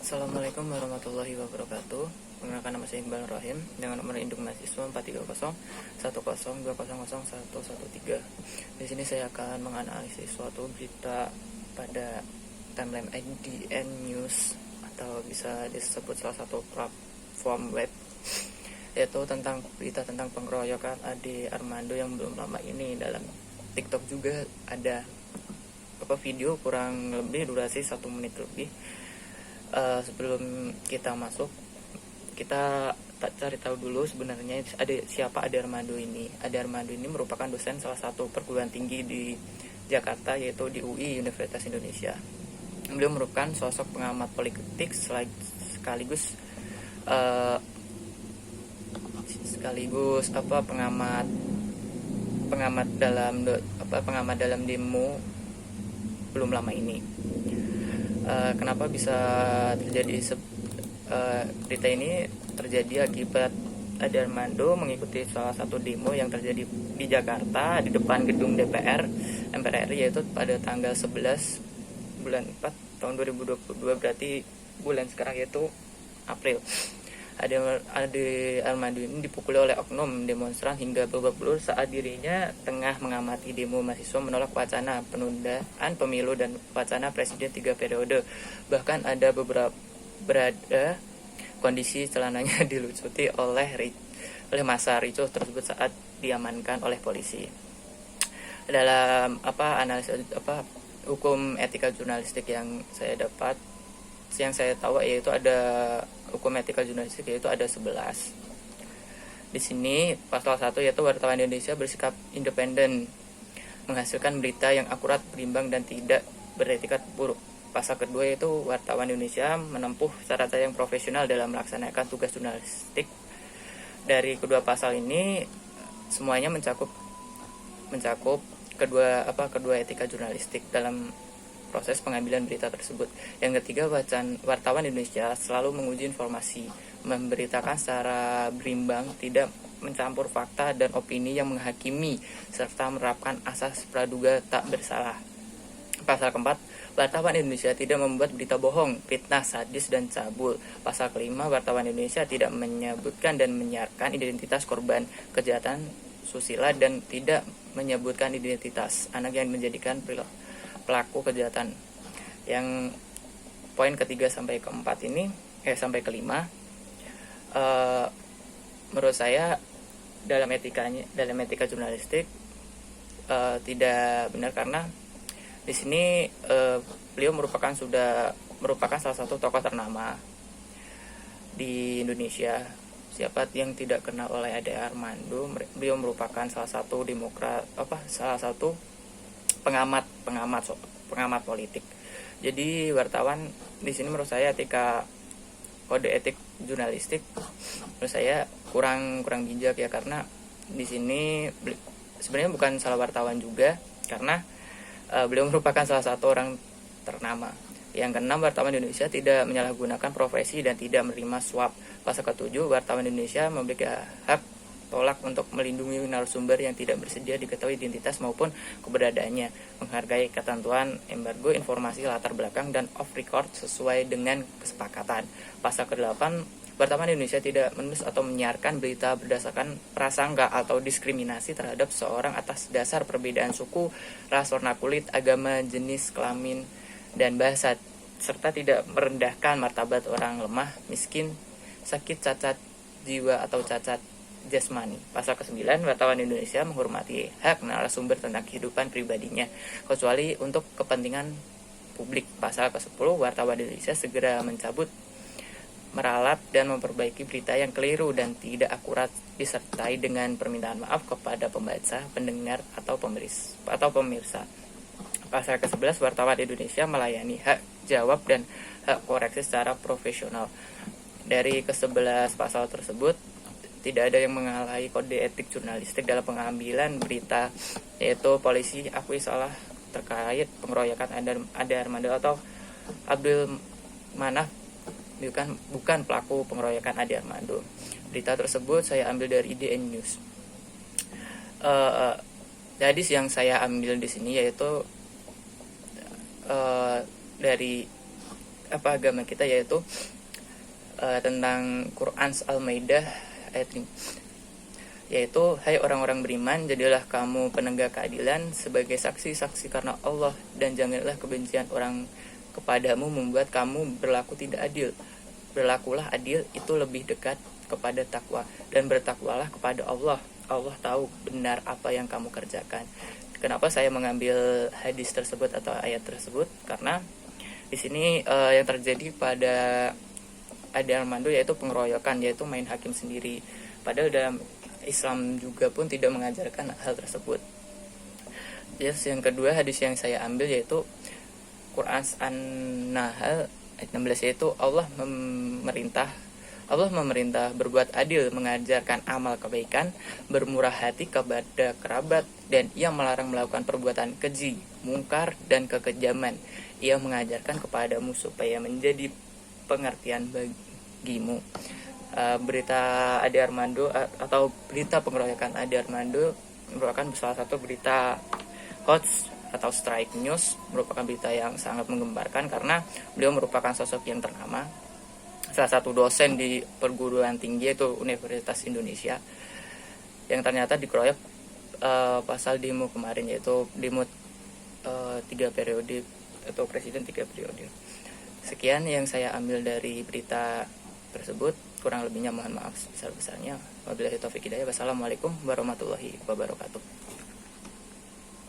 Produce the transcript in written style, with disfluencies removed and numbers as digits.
Assalamualaikum warahmatullahi wabarakatuh. Perkenalkan, nama saya Iqbal Rahim dengan nomor induk mahasiswa 430 100 113. Di sini saya akan menganalisis suatu berita pada timeline IDN News atau bisa disebut salah satu platform web, yaitu tentang berita tentang pengeroyokan Ade Armando yang belum lama ini. Dalam TikTok juga ada video kurang lebih durasi 1 menit lebih. Sebelum kita masuk, kita cari tahu dulu sebenarnya siapa Ade Armando ini. Ade Armando ini merupakan dosen salah satu perguruan tinggi di Jakarta, yaitu di UI, Universitas Indonesia. Beliau merupakan sosok pengamat politik sekaligus pengamat dalam demo belum lama ini. Kenapa bisa terjadi berita ini terjadi akibat Ade Armando mengikuti salah satu demo yang terjadi di Jakarta di depan gedung DPR MPR RI, yaitu pada tanggal 11 bulan 4 tahun 2022, berarti bulan sekarang, yaitu April. Ade Armando ini dipukuli oleh oknum demonstran hingga babak belur saat dirinya tengah mengamati demo mahasiswa menolak wacana penundaan pemilu dan wacana presiden 3 periode. Bahkan ada berada kondisi celananya dilucuti oleh massa ricuh tersebut saat diamankan oleh polisi. Dalam analisis hukum etika jurnalistik yang saya tahu, yaitu ada hukum etika jurnalistik, yaitu ada 11. Di sini pasal 1, yaitu wartawan Indonesia bersikap independen, menghasilkan berita yang akurat, berimbang, dan tidak beretikat buruk. Pasal kedua, yaitu wartawan Indonesia menempuh cara-cara yang profesional dalam melaksanakan tugas jurnalistik. Dari kedua pasal ini semuanya mencakup kedua etika jurnalistik dalam proses pengambilan berita tersebut. Yang ketiga, wartawan Indonesia selalu menguji informasi, memberitakan secara berimbang, tidak mencampur fakta dan opini yang menghakimi, serta menerapkan asas praduga tak bersalah. Pasal keempat, wartawan Indonesia tidak membuat berita bohong, fitnah, sadis, dan cabul. Pasal kelima, wartawan Indonesia tidak menyebutkan dan menyiarkan identitas korban kejahatan susila dan tidak menyebutkan identitas anak yang menjadikan pelaku kejahatan. Yang poin ketiga sampai keempat ini sampai kelima, menurut saya dalam etika jurnalistik tidak benar, karena di sini beliau merupakan salah satu tokoh ternama di Indonesia. Siapa yang tidak kenal oleh Ade Armando? Beliau merupakan salah satu pengamat politik. Jadi wartawan di sini menurut saya kode etik jurnalistik menurut saya kurang bijak ya, karena di sini sebenarnya bukan salah wartawan juga, karena beliau merupakan salah satu orang ternama. Yang keenam, wartawan Indonesia tidak menyalahgunakan profesi dan tidak menerima suap. Pasal ketujuh, wartawan Indonesia memiliki hak tolak untuk melindungi narasumber yang tidak bersedia diketahui identitas maupun keberadaannya, menghargai ketentuan embargo informasi latar belakang dan off record sesuai dengan kesepakatan. Pasal ke-8, wartawan Indonesia tidak menulis atau menyiarkan berita berdasarkan prasangka atau diskriminasi terhadap seorang atas dasar perbedaan suku, ras, warna kulit, agama, jenis kelamin, dan bahasa, serta tidak merendahkan martabat orang lemah, miskin, sakit, cacat jiwa, atau cacat jasmani. Pasal ke-9, wartawan Indonesia menghormati hak narasumber tentang kehidupan pribadinya, kecuali untuk kepentingan publik. Pasal ke-10, wartawan Indonesia segera mencabut, meralat, dan memperbaiki berita yang keliru dan tidak akurat, disertai dengan permintaan maaf kepada pembaca, pendengar, atau pemirsa. Pasal ke-11, wartawan Indonesia melayani hak jawab dan hak koreksi secara profesional. Dari ke-11 pasal tersebut, tidak ada yang mengalahi kode etik jurnalistik dalam pengambilan berita, yaitu polisi akui salah terkait pengeroyokan Ade Armando atau Abdul Manaf bukan pelaku pengeroyokan Ade Armando. Berita tersebut saya ambil dari IDN News. Jadi yang saya ambil di sini yaitu dari agama kita, yaitu tentang Quran Al-Maidah ayat 5, yaitu hai orang-orang beriman, jadilah kamu penegak keadilan sebagai saksi-saksi karena Allah, dan janganlah kebencian orang kepadamu membuat kamu berlaku tidak adil. Berlakulah adil, itu lebih dekat kepada takwa, dan bertakwalah kepada Allah. Allah tahu benar apa yang kamu kerjakan. Kenapa saya mengambil hadis tersebut atau ayat tersebut? Karena di sini yang terjadi pada Ade Armando yaitu pengeroyokan, yaitu main hakim sendiri. Padahal dalam Islam juga pun tidak mengajarkan hal tersebut. Yes, yang kedua hadis yang saya ambil yaitu Quran An-Nahl ayat 16, yaitu Allah memerintah berbuat adil, mengajarkan amal kebaikan, bermurah hati kepada kerabat, dan ia melarang melakukan perbuatan keji, mungkar, dan kekejaman. Ia mengajarkan kepadamu supaya menjadi pengertian bagimu. Berita Ade Armando atau berita pengeroyokan Ade Armando merupakan salah satu berita hoax atau strike news, merupakan berita yang sangat menggemparkan karena beliau merupakan sosok yang ternama, salah satu dosen di perguruan tinggi yaitu Universitas Indonesia, yang ternyata dikeroyok pasal demo kemarin, yaitu demo 3 periode atau presiden 3 periode. Sekian yang saya ambil dari berita tersebut, kurang lebihnya mohon maaf sebesar-besarnya. Wabillahi taufiq hidayah. Wassalamualaikum warahmatullahi wabarakatuh.